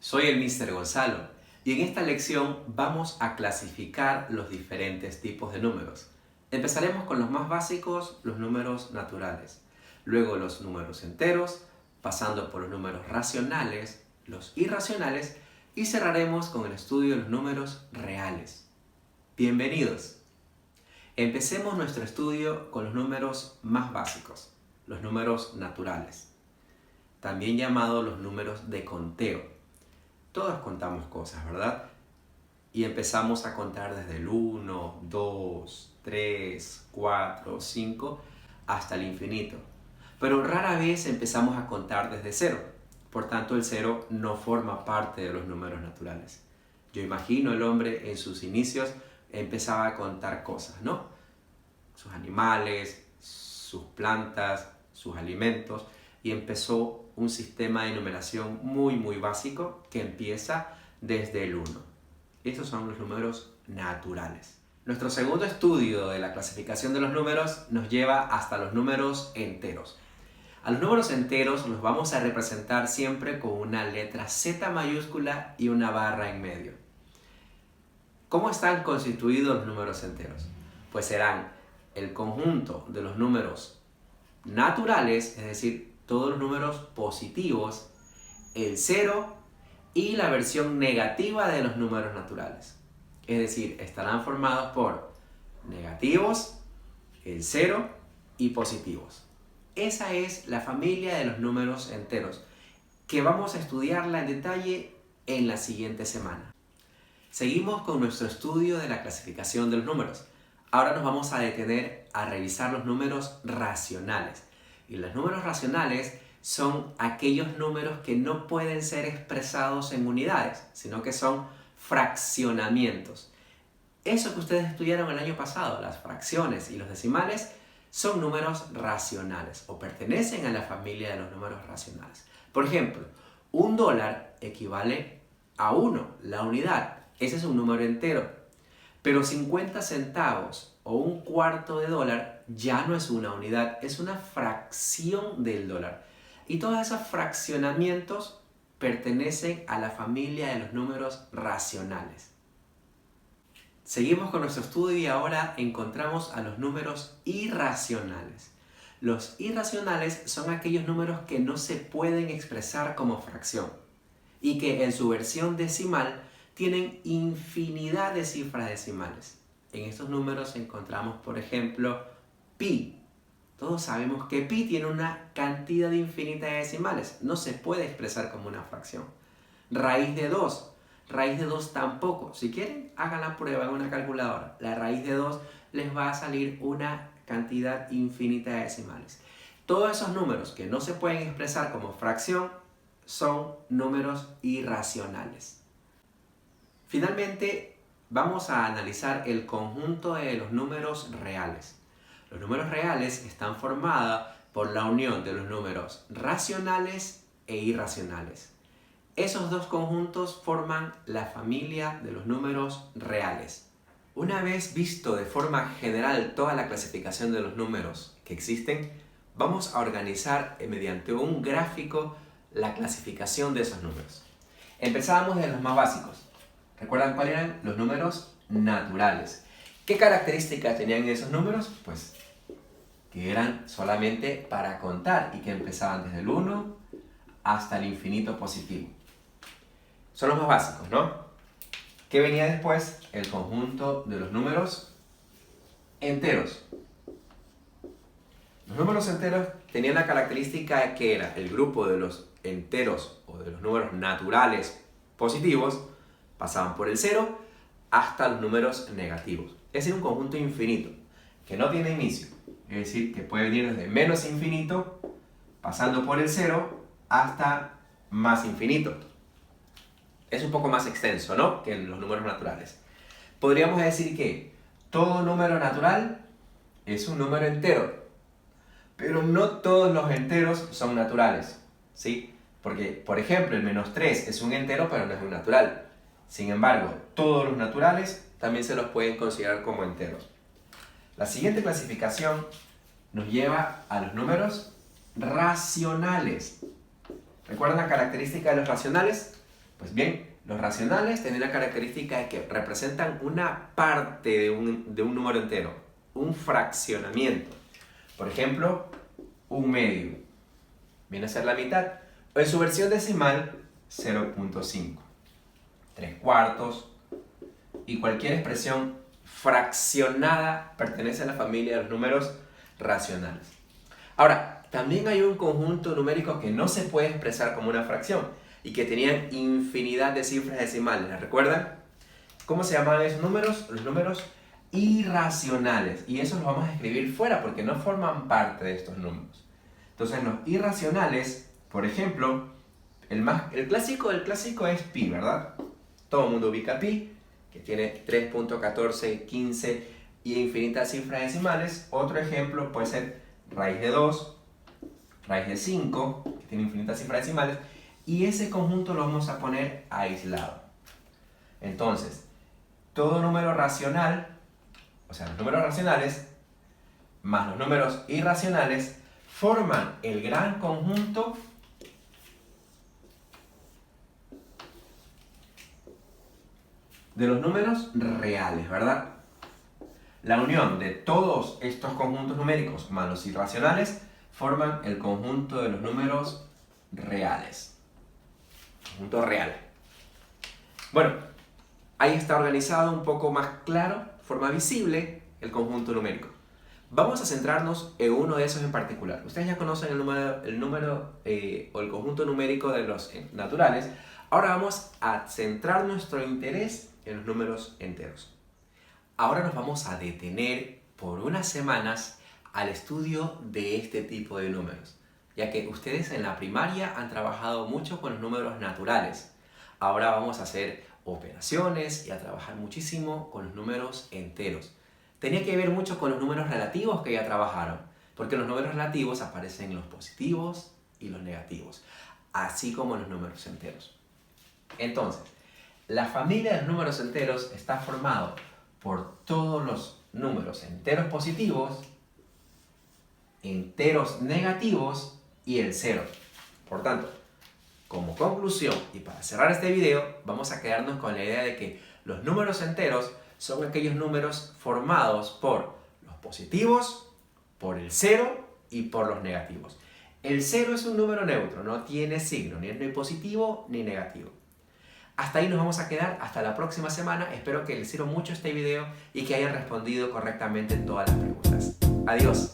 Soy el Mr. Gonzalo y en esta lección vamos a clasificar los diferentes tipos de números. Empezaremos con los más básicos, los números naturales, luego los números enteros, pasando por los números racionales, los irracionales y cerraremos con el estudio de los números reales. Bienvenidos. Empecemos nuestro estudio con los números más básicos, los números naturales, también llamados los números de conteo. Todos contamos cosas, ¿verdad? Y empezamos a contar desde el 1, 2, 3, 4, 5 hasta el infinito. Pero rara vez empezamos a contar desde cero. Por tanto, el cero no forma parte de los números naturales. Yo imagino el hombre en sus inicios empezaba a contar cosas, ¿no? Sus animales, sus plantas, sus alimentos, y empezó un sistema de numeración muy básico que empieza desde el 1. Estos son los números naturales. Nuestro segundo estudio de la clasificación de los números nos lleva hasta los números enteros. A los números enteros los vamos a representar siempre con una letra Z mayúscula y una barra en medio. ¿Cómo están constituidos los números enteros? Pues serán el conjunto de los números naturales, es decir, todos los números positivos, el cero y la versión negativa de los números naturales. Es decir, estarán formados por negativos, el cero y positivos. Esa es la familia de los números enteros, que vamos a estudiarla en detalle en la siguiente semana. Seguimos con nuestro estudio de la clasificación de los números. Ahora nos vamos a detener a revisar los números racionales. Y los números racionales son aquellos números que no pueden ser expresados en unidades, sino que son fraccionamientos. Eso que ustedes estudiaron el año pasado, las fracciones y los decimales, son números racionales o pertenecen a la familia de los números racionales. Por ejemplo, $1 equivale a 1, la unidad. Ese es un número entero. Pero 50 centavos o $0.25 ya no es una unidad, es una fracción del dólar. Y todos esos fraccionamientos pertenecen a la familia de los números racionales. Seguimos con nuestro estudio y ahora encontramos a los números irracionales. Los irracionales son aquellos números que no se pueden expresar como fracción y que en su versión decimal tienen infinidad de cifras decimales. En estos números encontramos, por ejemplo, pi. Todos sabemos que pi tiene una cantidad infinita de decimales. No se puede expresar como una fracción. Raíz de 2. Raíz de 2 tampoco. Si quieren, hagan la prueba en una calculadora. La raíz de 2 les va a salir una cantidad infinita de decimales. Todos esos números que no se pueden expresar como fracción son números irracionales. Finalmente, vamos a analizar el conjunto de los números reales. Los números reales están formados por la unión de los números racionales e irracionales. Esos dos conjuntos forman la familia de los números reales. Una vez visto de forma general toda la clasificación de los números que existen, vamos a organizar mediante un gráfico la clasificación de esos números. Empezábamos de los más básicos. ¿Recuerdan cuáles eran? Los números naturales. ¿Qué características tenían esos números? Pues que eran solamente para contar y que empezaban desde el 1 hasta el infinito positivo. Son los más básicos, ¿no? ¿Qué venía después? El conjunto de los números enteros. Los números enteros tenían la característica que era el grupo de los enteros o de los números naturales positivos pasaban por el 0 hasta los números negativos. Ese es un conjunto infinito que no tiene inicio. Es decir, que puede venir desde menos infinito, pasando por el 0, hasta más infinito. Es un poco más extenso, ¿no?, que en los números naturales. Podríamos decir que todo número natural es un número entero, pero no todos los enteros son naturales, ¿sí? Porque, por ejemplo, el -3 es un entero, pero no es un natural. Sin embargo, todos los naturales también se los pueden considerar como enteros. La siguiente clasificación nos lleva a los números racionales. ¿Recuerdan la característica de los racionales? Pues bien, los racionales tienen la característica de que representan una parte de un número entero, un fraccionamiento. Por ejemplo, un medio viene a ser la mitad, o en su versión decimal, 0.5, 3/4, y cualquier expresión fraccionada pertenece a la familia de los números racionales. Ahora, también hay un conjunto numérico que no se puede expresar como una fracción y que tenían infinidad de cifras decimales. ¿Les recuerdan? ¿Cómo se llamaban esos números? Los números irracionales. Y esos los vamos a escribir fuera porque no forman parte de estos números. Entonces, los irracionales, por ejemplo, el clásico del clásico es pi, ¿verdad? Todo el mundo ubica pi, que tiene 3.1415 y infinitas cifras decimales. Otro ejemplo puede ser raíz de 2, raíz de 5, que tiene infinitas cifras decimales, y ese conjunto lo vamos a poner aislado. Entonces, todo número racional, o sea, los números racionales más los números irracionales forman el gran conjunto de los números reales, ¿verdad? La unión de todos estos conjuntos numéricos más los irracionales forman el conjunto de los números reales. Conjunto real. Bueno, ahí está organizado un poco más claro, forma visible, el conjunto numérico. Vamos a centrarnos en uno de esos en particular. Ustedes ya conocen el número o el conjunto numérico de los naturales. Ahora vamos a centrar nuestro interés en los números enteros. Ahora nos vamos a detener por unas semanas al estudio de este tipo de números, ya que ustedes en la primaria han trabajado mucho con los números naturales. Ahora vamos a hacer operaciones y a trabajar muchísimo con los números enteros. Tenía que ver mucho con los números relativos que ya trabajaron, porque los números relativos aparecen los positivos y los negativos, así como los números enteros. Entonces, la familia de los números enteros está formada por todos los números enteros positivos, enteros negativos y el cero. Por tanto, como conclusión y para cerrar este video, vamos a quedarnos con la idea de que los números enteros son aquellos números formados por los positivos, por el cero y por los negativos. El cero es un número neutro, no tiene signo, ni es ni positivo ni negativo. Hasta ahí nos vamos a quedar, hasta la próxima semana. Espero que les sirva mucho este video y que hayan respondido correctamente todas las preguntas. Adiós.